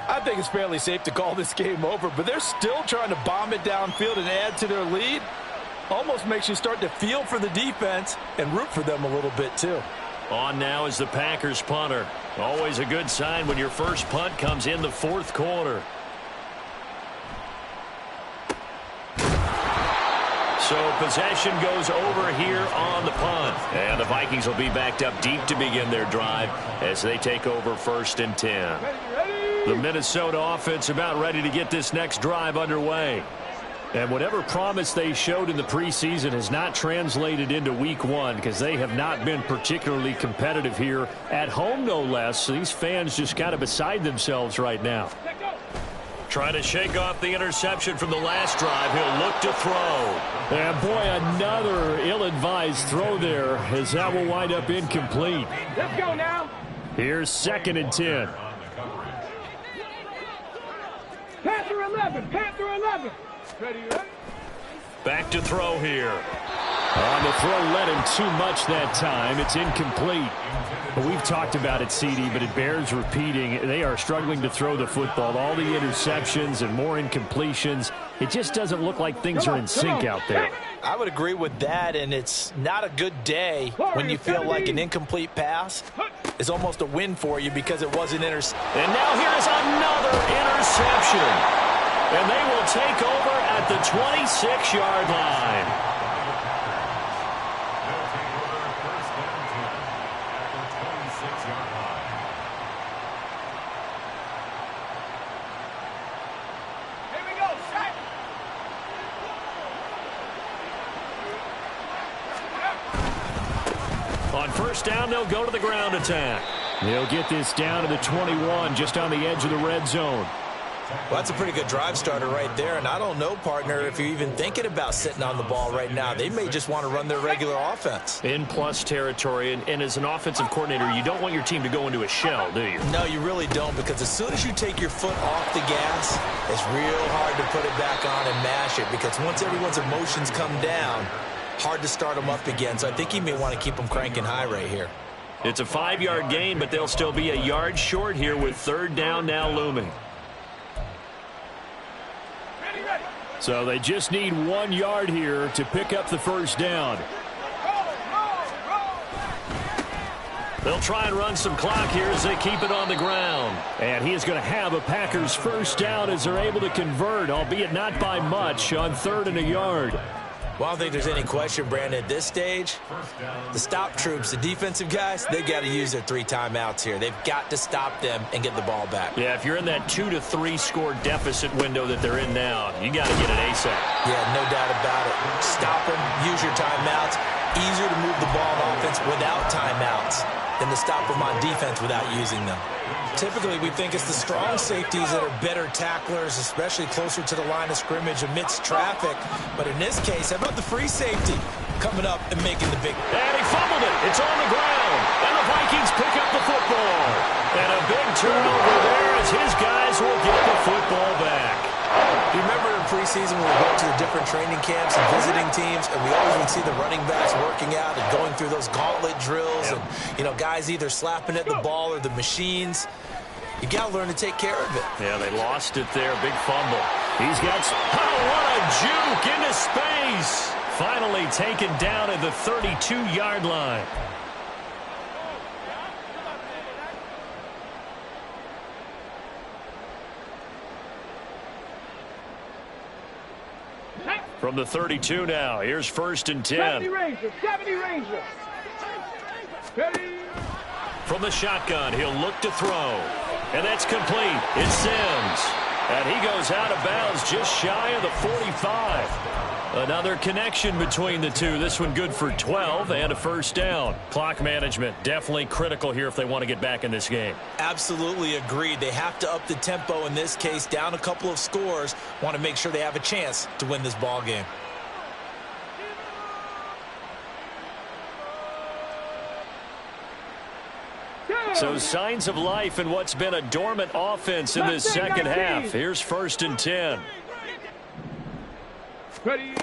Speaker 6: I think it's fairly safe to call this game over, but they're still trying to bomb it downfield and add to their lead. Almost makes you start to feel for the defense and root for them a little bit, too.
Speaker 1: On now is the Packers punter. Always a good sign when your first punt comes in the fourth quarter. So possession goes over here on the punt. And the Vikings will be backed up deep to begin their drive as they take over 1st and 10. The Minnesota offense about ready to get this next drive underway. And whatever promise they showed in the preseason has not translated into week 1 because they have not been particularly competitive here at home, no less. So these fans just kind of beside themselves right now. Trying to shake off the interception from the last drive. He'll look to throw.
Speaker 2: And boy, another ill-advised throw there as that will wind up incomplete.
Speaker 3: Let's go now.
Speaker 2: Here's 2nd and 10.
Speaker 3: Panther 11. Panther 11. Ready, ready?
Speaker 1: Back to throw here.
Speaker 2: The throw led him too much that time. It's incomplete. We've talked about it, CD, but it bears repeating. They are struggling to throw the football. All the interceptions and more incompletions. It just doesn't look like things are in sync out there.
Speaker 6: I would agree with that, and it's not a good day when you feel like an incomplete pass is almost a win for you because it was an interception.
Speaker 1: And now here's another interception. And they will take over at the 26-yard line. On first down, they'll go to the ground attack.
Speaker 2: They'll get this down to the 21, just on the edge of the red zone.
Speaker 4: Well, that's a pretty good drive starter right there. And I don't know, partner, if you're even thinking about sitting on the ball right now. They may just want to run their regular offense.
Speaker 1: In plus territory, and as an offensive coordinator, you don't want your team to go into a shell, do you?
Speaker 4: No, you really don't, because as soon as you take your foot off the gas, it's real hard to put it back on and mash it, because once everyone's emotions come down, hard to start them up again. So I think you may want to keep them cranking high right here.
Speaker 1: It's a 5-yard gain, but they'll still be a yard short here with third down now looming.
Speaker 2: So they just need 1 yard here to pick up the first down.
Speaker 1: They'll try and run some clock here as they keep it on the ground.
Speaker 2: And he is going to have a Packers first down as they're able to convert, albeit not by much, on 3rd and a yard.
Speaker 4: Well, I don't think there's any question, Brandon, at this stage, the stop troops, the defensive guys, they got to use their 3 timeouts here. They've got to stop them and get the ball back.
Speaker 1: Yeah, if you're in that 2 to 3 score deficit window that they're in now, you got to get an ASAP.
Speaker 4: Yeah, no doubt about it. Stop them, use your timeouts. Easier to move the ball on offense without timeouts than to stop them on defense without using them. Typically, we think it's the strong safeties that are better tacklers, especially closer to the line of scrimmage amidst traffic. But in this case, how about the free safety coming up and making the big...
Speaker 1: And he fumbled it. It's on the ground. And the Vikings pick up the football. And a big turnover there as his guys will get the football back.
Speaker 4: Do you remember in preseason when we go to the different training camps and visiting teams, and we always would see the running backs working out and going through those gauntlet drills, and, you know, guys either slapping at the ball or the machines. You got to learn to take care of it.
Speaker 1: Yeah, they lost it there. Big fumble. He's got... Oh, what a juke into space. Finally taken down at the 32-yard line. From the 32 now, here's 1st and 10.
Speaker 3: 70 Ranger, 70 Ranger. Ready.
Speaker 1: From the shotgun, he'll look to throw. And that's complete. It's Sims. And he goes out of bounds just shy of the 45. Another connection between the two. This one good for 12 and a 1st down. Clock management definitely critical here if they want to get back in this game.
Speaker 4: Absolutely agreed. They have to up the tempo in this case, down a couple of scores. Want to make sure they have a chance to win this ball game.
Speaker 1: So signs of life in what's been a dormant offense in this second half. Here's 1st and 10.
Speaker 3: Ready.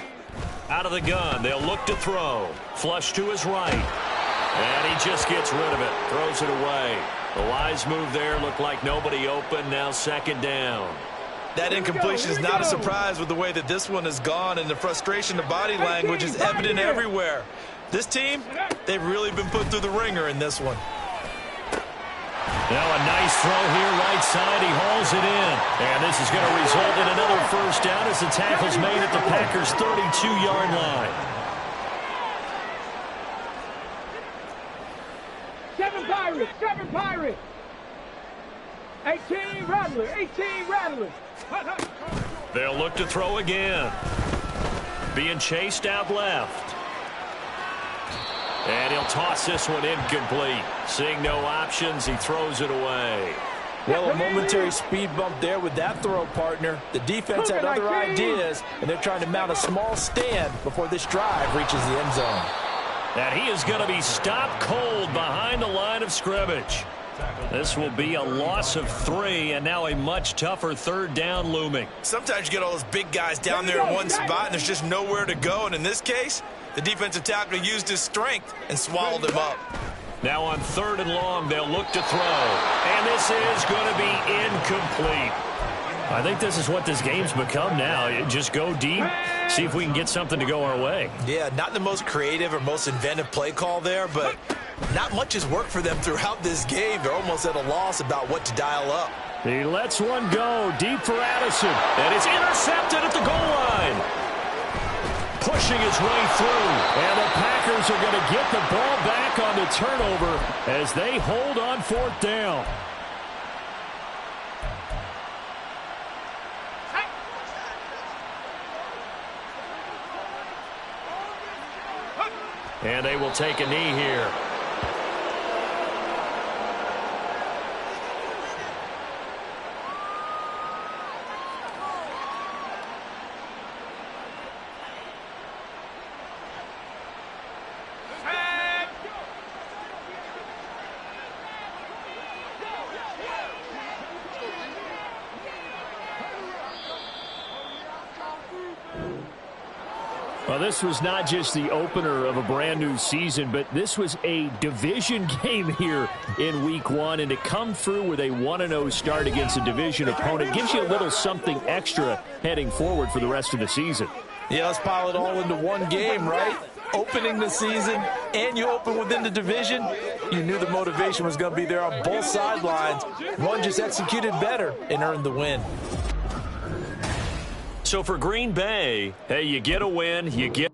Speaker 1: Out of the gun, they'll look to throw. Flush to his right. And he just gets rid of it. Throws it away. The wise move there. Looked like nobody open. Now 2nd down.
Speaker 6: That incompletion is not a surprise with the way that this one has gone, and the frustration, the body language is evident everywhere. This team, they've really been put through the ringer in this one.
Speaker 1: Now a nice throw here, right side. He hauls it in. And this is going to result in another 1st down as the tackle's made at the Packers' 32-yard line.
Speaker 3: 7 Pirates, 7 Pirates. 18 Rattlers, 18 Rattlers.
Speaker 1: They'll look to throw again. Being chased out left. And he'll toss this one incomplete. Seeing no options, he throws it away.
Speaker 6: Well, a momentary speed bump there with that throw, partner. The defense had other ideas, and they're trying to mount a small stand before this drive reaches the end zone.
Speaker 1: And he is going to be stopped cold behind the line of scrimmage. This will be a loss of 3, and now a much tougher 3rd down looming.
Speaker 6: Sometimes you get all those big guys down there in one spot, and there's just nowhere to go. And in this case, the defensive tackle used his strength and swallowed him up.
Speaker 1: Now on 3rd and long, they'll look to throw. And this is going to be incomplete. I think this is what this game's become now. Just go deep, see if we can get something to go our way.
Speaker 4: Yeah, not the most creative or most inventive play call there, but not much has worked for them throughout this game. They're almost at a loss about what to dial up.
Speaker 2: He lets one go deep for Addison.
Speaker 1: And it's intercepted at the goal line. Pushing his way through.
Speaker 2: And the Packers are going to get the ball back on the turnover as they hold on 4th down.
Speaker 1: And they will take a knee here.
Speaker 2: Well, this was not just the opener of a brand new season, but this was a division game here in week 1. And to come through with a 1-0 start against a division opponent gives you a little something extra heading forward for the rest of the season.
Speaker 6: Yeah, let's pile it all into one game, right? Opening the season, and you open within the division. You knew the motivation was going to be there on both sidelines. One just executed better and earned the win.
Speaker 1: So for Green Bay, hey, you get a win, you get